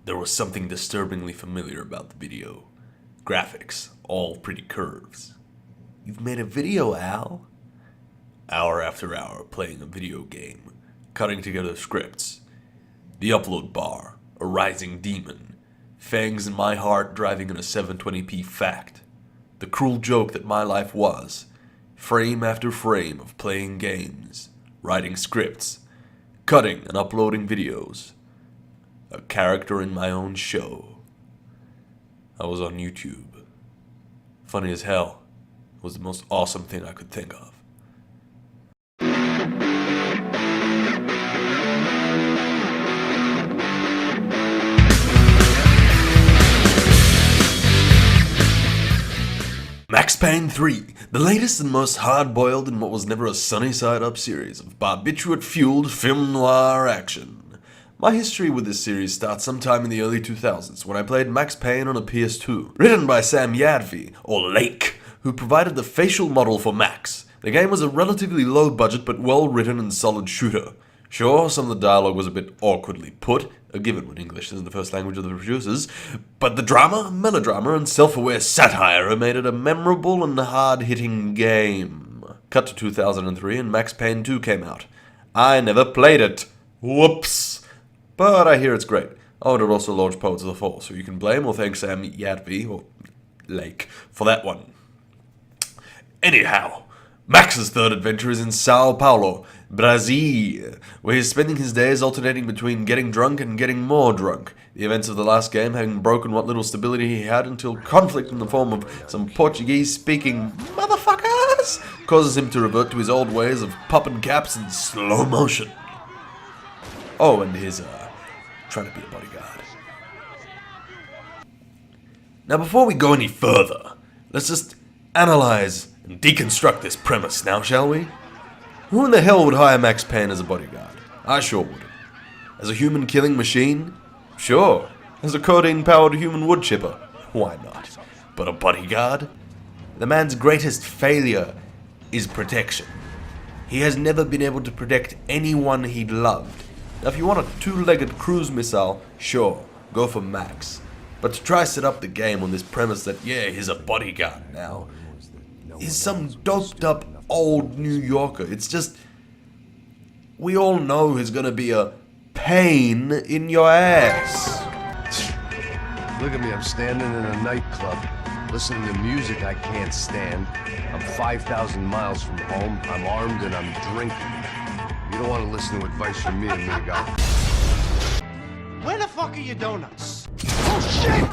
There was something disturbingly familiar about the video. Graphics, all pretty curves. You've made a video, Al? Hour after hour playing a video game, cutting together scripts. The upload bar, a rising demon. Fangs in my heart driving in a 720p fact. The cruel joke that my life was. Frame after frame of playing games, writing scripts, cutting and uploading videos. A character in my own show. I was on YouTube. Funny as hell. It was the most awesome thing I could think of. Max Payne 3, the latest and most hard-boiled in what was never a sunny-side-up series of barbiturate-fueled film noir action. My history with this series starts sometime in the early 2000s when I played Max Payne on a PS2, written by Sam Yadvi, or Lake, who provided the facial model for Max. The game was a relatively low-budget but well-written and solid shooter. Sure, some of the dialogue was a bit awkwardly put, a given when English isn't the first language of the producers, but the drama, melodrama, and self-aware satire made it a memorable and hard-hitting game. Cut to 2003 and Max Payne 2 came out. I never played it. Whoops. But I hear it's great. Oh, and it also launched Poets of the Fall, so you can blame or thank Sam Yadvi, or Lake, for that one. Anyhow, Max's third adventure is in Sao Paulo, Brazil, where he's spending his days alternating between getting drunk and getting more drunk. The events of the last game having broken what little stability he had until conflict in the form of some Portuguese-speaking motherfuckers causes him to revert to his old ways of popping caps in slow motion. Oh, and his, trying to be a bodyguard. Now, before we go any further, let's just analyze and deconstruct this premise now, shall we? Who in the hell would hire Max Payne as a bodyguard? I sure wouldn't. As a human-killing machine? Sure. As a codeine-powered human wood chipper? Why not? But a bodyguard? The man's greatest failure is protection. He has never been able to protect anyone he'd loved. Now, if you want a two-legged cruise missile, sure, go for Max. But to try set up the game on this premise that, yeah, he's a bodyguard now, he's some doped-up old New Yorker. It's just, we all know he's gonna be a pain in your ass. Look at me, I'm standing in a nightclub, listening to music I can't stand. I'm 5,000 miles from home, I'm armed and I'm drinking. You don't want to listen to advice from me, amigo. Where the fuck are your donuts? Oh shit!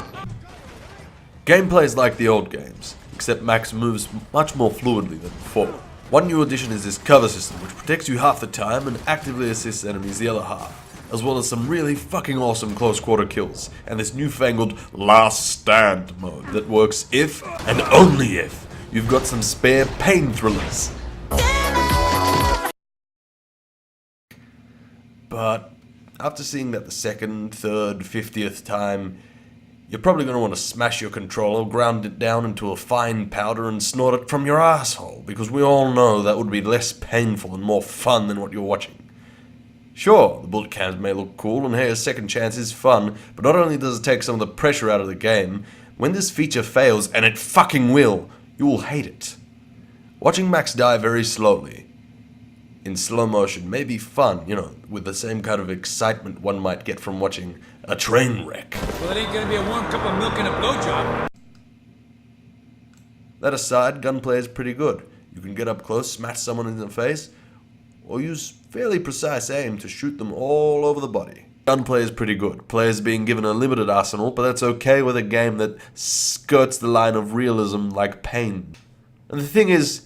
Gameplay's like the old games, except Max moves much more fluidly than before. One new addition is this cover system, which protects you half the time and actively assists enemies the other half, as well as some really fucking awesome close quarter kills, and this newfangled Last Stand mode that works if, and only if, you've got some spare pain thrillers. But after seeing that the second, third, 50th time, you're probably going to want to smash your controller, ground it down into a fine powder and snort it from your asshole, because we all know that would be less painful and more fun than what you're watching. Sure, the bullet cams may look cool, and hey, a second chance is fun, but not only does it take some of the pressure out of the game, when this feature fails, and it fucking will, you will hate it. Watching Max die very slowly, in slow motion, may be fun, you know, with the same kind of excitement one might get from watching a train wreck. Well, it ain't gonna be a warm cup of milk and a blowjob. That aside, gunplay is pretty good. You can get up close, smash someone in the face, or use fairly precise aim to shoot them all over the body. Gunplay is pretty good, players being given a limited arsenal, but that's okay with a game that skirts the line of realism like Pain. And the thing is,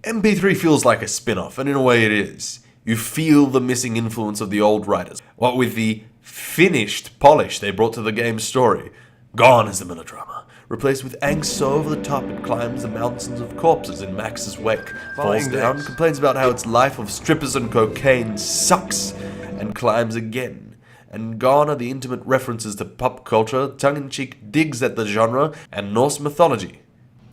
MP3 feels like a spin-off, and in a way it is. You feel the missing influence of the old writers, what with the finished polish they brought to the game's story. Gone is the melodrama, replaced with angst so over the top it climbs the mountains of corpses in Max's wake, falls down, complains about how its life of strippers and cocaine sucks, and climbs again. And gone are the intimate references to pop culture, tongue-in-cheek digs at the genre, and Norse mythology.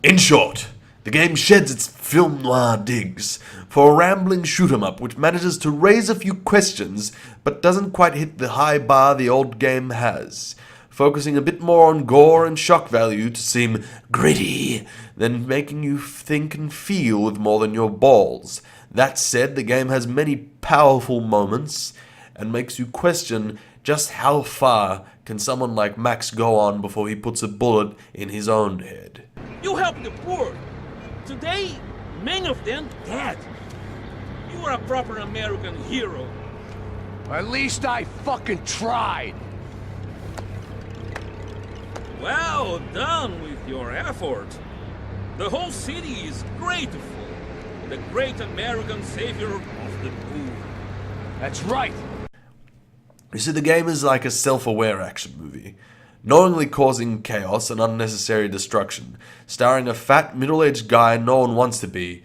In short, The game sheds its film noir digs for a rambling shoot-'em-up which manages to raise a few questions but doesn't quite hit the high bar the old game has, focusing a bit more on gore and shock value to seem gritty than making you think and feel with more than your balls. That said, the game has many powerful moments and makes you question just how far can someone like Max go on before he puts a bullet in his own head. You help the poor. Today, many of them dead. You are a proper American hero. At least I fucking tried. Well done with your effort. The whole city is grateful. The great American savior of the poor. That's right. You see, the game is like a self-aware action movie, knowingly causing chaos and unnecessary destruction, starring a fat, middle-aged guy no one wants to be,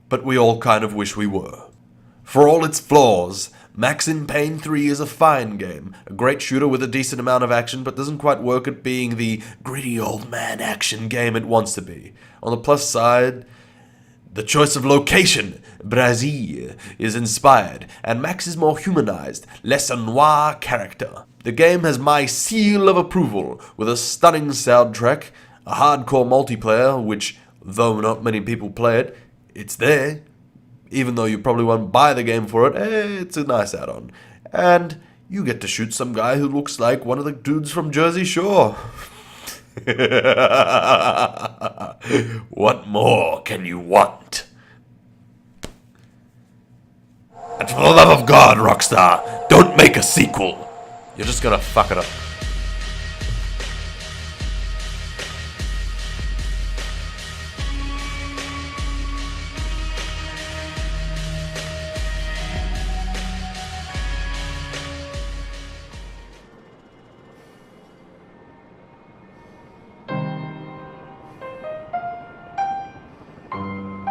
but we all kind of wish we were. For all its flaws, Max Payne 3 is a fine game, a great shooter with a decent amount of action, but doesn't quite work at being the gritty old man action game it wants to be. On the plus side, the choice of location, Brazil, is inspired, and Max is more humanized, less a noir character. The game has my seal of approval, with a stunning soundtrack, a hardcore multiplayer, which, though not many people play it, it's there. Even though you probably won't buy the game for it, it's a nice add-on. And you get to shoot some guy who looks like one of the dudes from Jersey Shore. What more can you want? And for the love of God, Rockstar, don't make a sequel. You're just gonna fuck it up.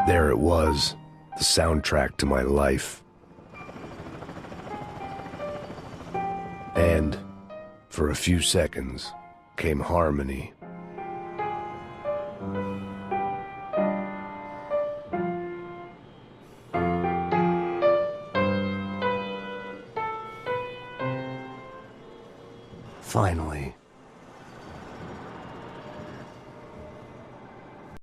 There it was, the soundtrack to my life. And, for a few seconds, came harmony. Finally.